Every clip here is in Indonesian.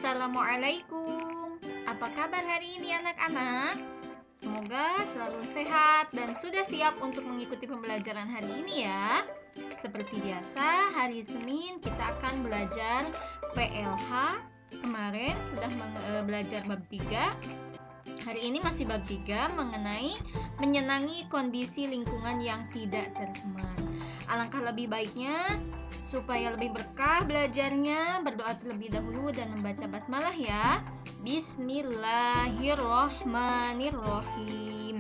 Assalamualaikum. Apa kabar hari ini anak-anak? Semoga selalu sehat dan sudah siap untuk mengikuti pembelajaran hari ini ya. Seperti biasa, hari Senin kita akan belajar PLH. Kemarin sudah belajar bab 3. Hari ini masih bab 3 mengenai menyenangi kondisi lingkungan yang tidak tercemar. Alangkah lebih baiknya supaya lebih berkah belajarnya, berdoa terlebih dahulu dan membaca basmalah ya. Bismillahirrohmanirrohim.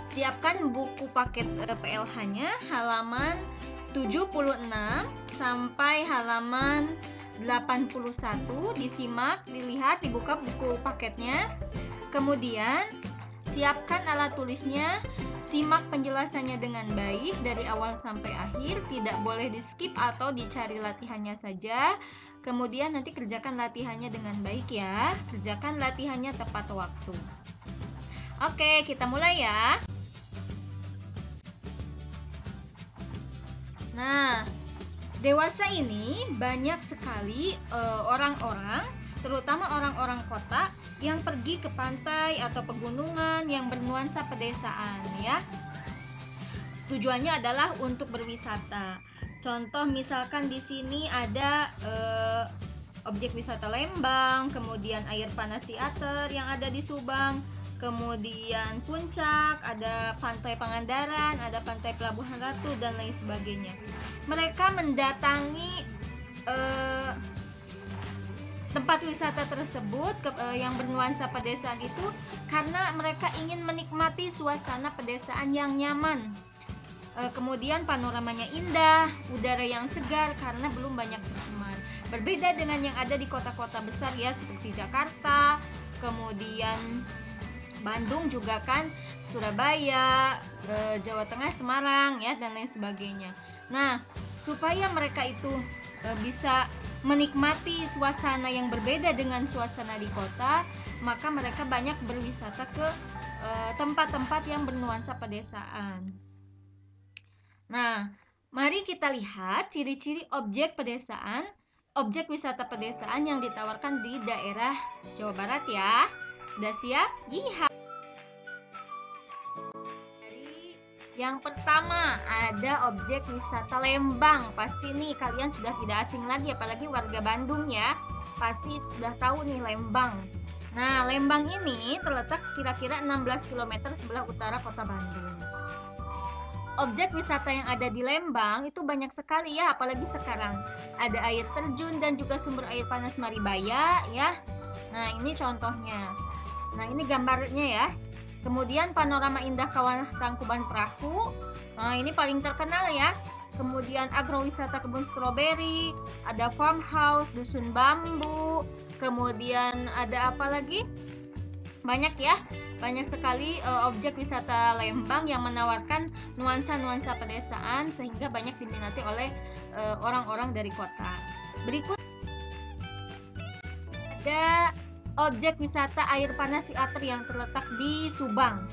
Siapkan buku paket PLH-nya halaman 76 sampai halaman 81. Disimak, dilihat, dibuka buku paketnya. Kemudian siapkan alat tulisnya, simak penjelasannya dengan baik dari awal sampai akhir, tidak boleh di skip atau dicari latihannya saja. Kemudian nanti kerjakan latihannya dengan baik ya, kerjakan latihannya tepat waktu. Oke, kita mulai ya. Nah, dewasa ini banyak sekali orang-orang, terutama orang-orang kota yang pergi ke pantai atau pegunungan yang bernuansa pedesaan ya. Tujuannya adalah untuk berwisata. Contoh misalkan di sini ada objek wisata Lembang, kemudian air panas Ciater yang ada di Subang, kemudian Puncak, ada pantai Pangandaran, ada pantai Pelabuhan Ratu dan lain sebagainya. Mereka mendatangi tempat wisata tersebut yang bernuansa pedesaan itu karena mereka ingin menikmati suasana pedesaan yang nyaman. Kemudian panoramanya indah, udara yang segar karena belum banyak tercemar. Berbeda dengan yang ada di kota-kota besar ya, seperti Jakarta, kemudian Bandung juga kan, Surabaya, Jawa Tengah, Semarang ya dan lain sebagainya. Nah, supaya mereka itu bisa menikmati suasana yang berbeda dengan suasana di kota, maka mereka banyak berwisata ke tempat-tempat yang bernuansa pedesaan. Nah, mari kita lihat ciri-ciri objek pedesaan, objek wisata pedesaan yang ditawarkan di daerah Jawa Barat ya. Sudah siap? Yiha! Yang pertama ada objek wisata Lembang. Pasti nih kalian sudah tidak asing lagi, apalagi warga Bandung ya. Pasti sudah tahu nih Lembang. Nah, Lembang ini terletak kira-kira 16 km sebelah utara kota Bandung. Objek wisata yang ada di Lembang itu banyak sekali ya, apalagi sekarang. Ada air terjun dan juga sumber air panas Maribaya ya. Nah, ini contohnya. Nah, ini gambarnya ya. Kemudian panorama indah Kawah Tangkuban Perahu. Nah, ini paling terkenal ya. Kemudian agrowisata kebun stroberi, ada farmhouse, dusun bambu. Kemudian ada apa lagi? Banyak ya. Banyak sekali objek wisata Lembang yang menawarkan nuansa-nuansa pedesaan sehingga banyak diminati oleh orang-orang dari kota. Berikut ada objek wisata air panas Ciater yang terletak di Subang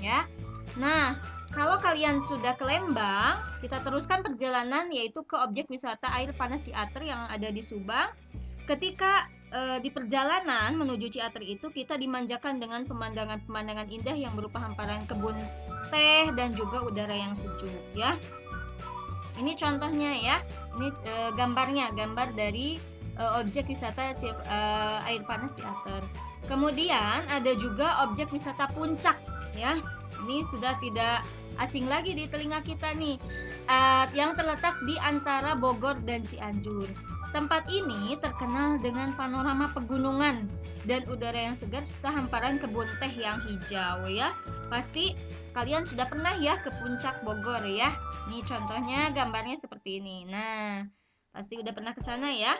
ya. Nah, kalau kalian sudah ke Lembang, kita teruskan perjalanan yaitu ke objek wisata air panas Ciater yang ada di Subang. Ketika di perjalanan menuju Ciater itu kita dimanjakan dengan pemandangan-pemandangan indah yang berupa hamparan kebun teh dan juga udara yang sejuk ya. Ini contohnya ya. Ini gambarnya, gambar dari objek wisata air panas Ciater. Kemudian ada juga objek wisata Puncak ya. Ini sudah tidak asing lagi di telinga kita nih, yang terletak di antara Bogor dan Cianjur. Tempat ini terkenal dengan panorama pegunungan dan udara yang segar serta hamparan kebun teh yang hijau ya. Pasti kalian sudah pernah ya ke Puncak Bogor ya. Nih contohnya gambarnya seperti ini. Nah, pasti udah pernah ke sana ya.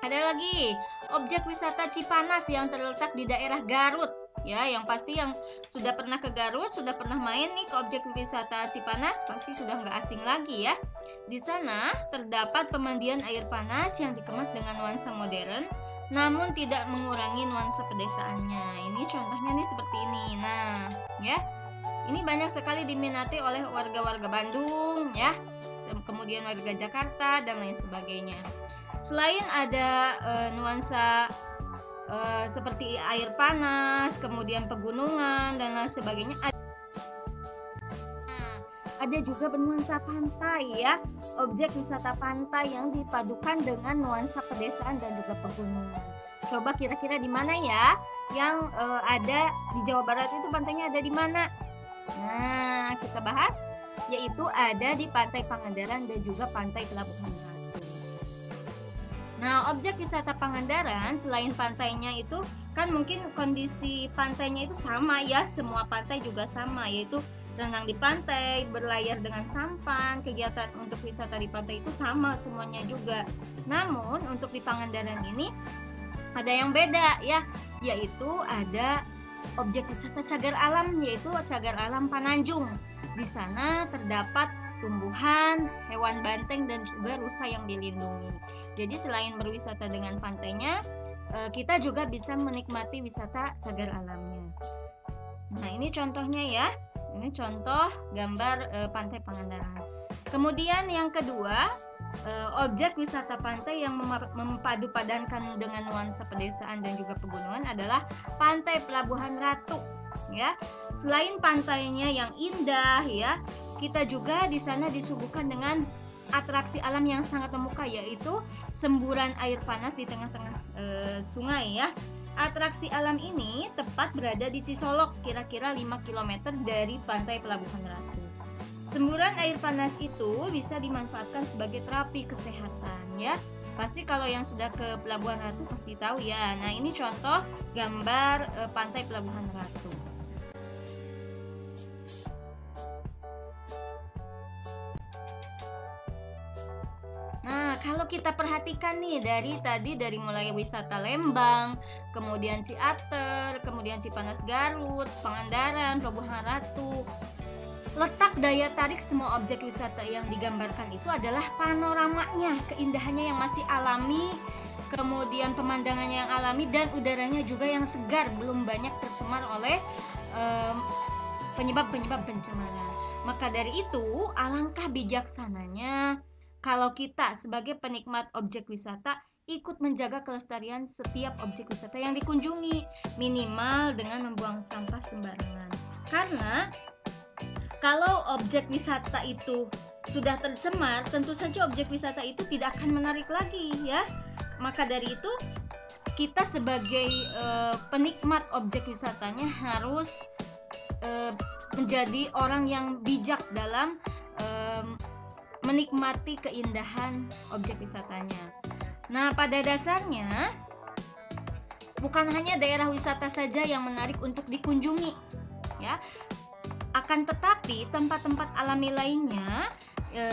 Ada lagi objek wisata Cipanas yang terletak di daerah Garut ya. Yang pasti yang sudah pernah ke Garut, sudah pernah main nih ke objek wisata Cipanas, pasti sudah nggak asing lagi ya. Di sana terdapat pemandian air panas yang dikemas dengan nuansa modern namun tidak mengurangi nuansa pedesaannya. Ini contohnya nih seperti ini. Nah ya, ini banyak sekali diminati oleh warga-warga Bandung ya, kemudian warga Jakarta dan lain sebagainya. Selain ada nuansa seperti air panas, kemudian pegunungan dan lain sebagainya, ada juga bernuansa pantai ya, objek wisata pantai yang dipadukan dengan nuansa pedesaan dan juga pegunungan. Coba kira-kira di mana ya yang ada di Jawa Barat itu pantainya ada di mana? Nah, kita bahas, yaitu ada di Pantai Pangandaran dan juga Pantai Pelabuhan Ratu. Nah, objek wisata Pangandaran selain pantainya itu kan mungkin kondisi pantainya itu sama ya, semua pantai juga sama, yaitu renang di pantai, berlayar dengan sampan, kegiatan untuk wisata di pantai itu sama semuanya juga. Namun untuk di Pangandaran ini ada yang beda ya, yaitu ada objek wisata cagar alam, yaitu cagar alam Pananjung. Di sana terdapat tumbuhan, hewan banteng dan juga rusa yang dilindungi. Jadi selain berwisata dengan pantainya, kita juga bisa menikmati wisata cagar alamnya. Nah, ini contohnya ya. Ini contoh gambar Pantai Pangandaran. Kemudian yang kedua, objek wisata pantai yang mempadu-padankan dengan nuansa pedesaan dan juga pegunungan adalah Pantai Pelabuhan Ratu ya. Selain pantainya yang indah ya, kita juga di sana disuguhkan dengan atraksi alam yang sangat memukau, yaitu semburan air panas di tengah-tengah sungai ya. Atraksi alam ini tepat berada di Cisolok, kira-kira 5 km dari Pantai Pelabuhan Ratu. Semburan air panas itu bisa dimanfaatkan sebagai terapi kesehatan ya. Pasti kalau yang sudah ke Pelabuhan Ratu pasti tahu ya. Nah, ini contoh gambar Pantai Pelabuhan Ratu. Nah, kalau kita perhatikan nih dari mulai wisata Lembang, kemudian Ciater, kemudian Cipanas Garut, Pangandaran, Pelabuhan Ratu, letak daya tarik semua objek wisata yang digambarkan itu adalah panoramanya, keindahannya yang masih alami, kemudian pemandangannya yang alami dan udaranya juga yang segar, belum banyak tercemar oleh penyebab-penyebab pencemaran. Maka dari itu, alangkah bijaksananya kalau kita sebagai penikmat objek wisata ikut menjaga kelestarian setiap objek wisata yang dikunjungi, minimal dengan membuang sampah sembarangan. Karena kalau objek wisata itu sudah tercemar, tentu saja objek wisata itu tidak akan menarik lagi ya. Maka dari itu, kita sebagai penikmat objek wisatanya harus menjadi orang yang bijak dalam menikmati keindahan objek wisatanya. Nah, pada dasarnya bukan hanya daerah wisata saja yang menarik untuk dikunjungi, ya. Akan tetapi tempat-tempat alami lainnya,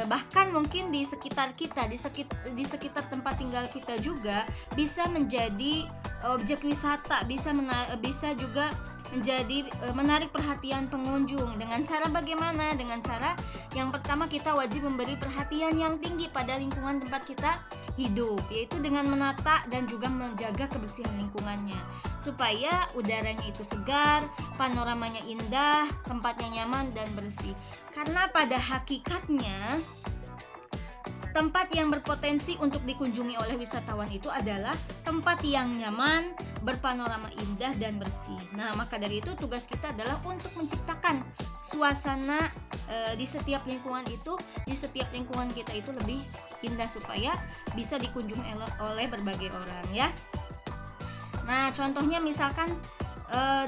bahkan mungkin di sekitar kita, di sekitar tempat tinggal kita juga bisa menjadi objek wisata, bisa juga menjadi menarik perhatian pengunjung. Dengan cara bagaimana? Dengan cara yang pertama, kita wajib memberi perhatian yang tinggi pada lingkungan tempat kita hidup, yaitu dengan menata dan juga menjaga kebersihan lingkungannya supaya udaranya itu segar, panoramanya indah, tempatnya nyaman dan bersih. Karena pada hakikatnya tempat yang berpotensi untuk dikunjungi oleh wisatawan itu adalah tempat yang nyaman, berpanorama indah dan bersih. Nah, maka dari itu tugas kita adalah untuk menciptakan suasana di setiap lingkungan itu, di setiap lingkungan kita itu lebih indah supaya bisa dikunjungi oleh berbagai orang ya. Nah, contohnya misalkan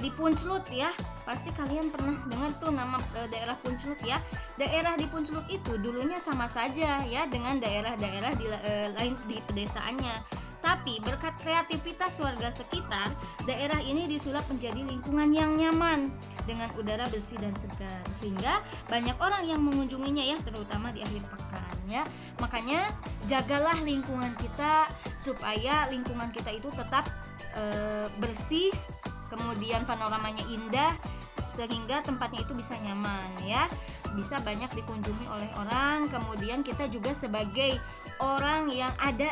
di Puncelut ya, pasti kalian pernah dengar tuh nama daerah Puncelut ya. Daerah di Puncelut itu dulunya sama saja ya dengan daerah-daerah lain di pedesaannya. Tapi berkat kreativitas warga sekitar, daerah ini disulap menjadi lingkungan yang nyaman dengan udara bersih dan segar, sehingga banyak orang yang mengunjunginya ya, terutama di akhir pekan ya. Makanya jagalah lingkungan kita supaya lingkungan kita itu tetap bersih, kemudian panoramanya indah, sehingga tempatnya itu bisa nyaman ya, bisa banyak dikunjungi oleh orang. Kemudian kita juga sebagai orang yang ada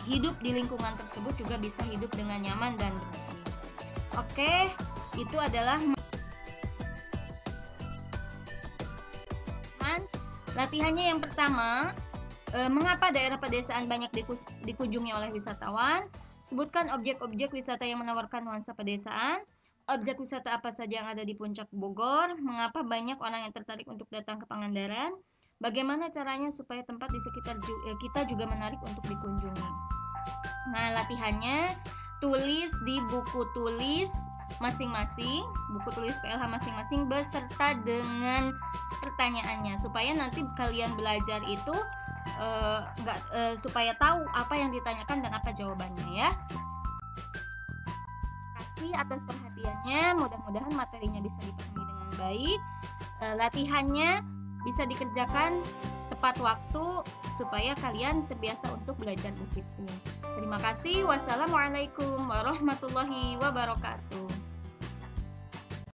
hidup di lingkungan tersebut juga bisa hidup dengan nyaman dan bersih. Oke, itu adalah latihannya. Yang pertama, Mengapa daerah pedesaan banyak dikunjungi oleh wisatawan? Sebutkan objek-objek wisata yang menawarkan nuansa pedesaan. Objek wisata apa saja yang ada di Puncak Bogor? Mengapa banyak orang yang tertarik untuk datang ke Pangandaran? Bagaimana caranya supaya tempat di sekitar kita juga menarik untuk dikunjungi? Nah, latihannya tulis di buku tulis masing-masing, buku tulis PLH masing-masing beserta dengan pertanyaannya, supaya nanti kalian belajar itu supaya tahu apa yang ditanyakan dan apa jawabannya ya. Terima kasih atas perhatiannya, mudah-mudahan materinya bisa dipahami dengan baik. Latihannya bisa dikerjakan tepat waktu supaya kalian terbiasa untuk belajar disiplin. Terima kasih. Wassalamualaikum warahmatullahi wabarakatuh.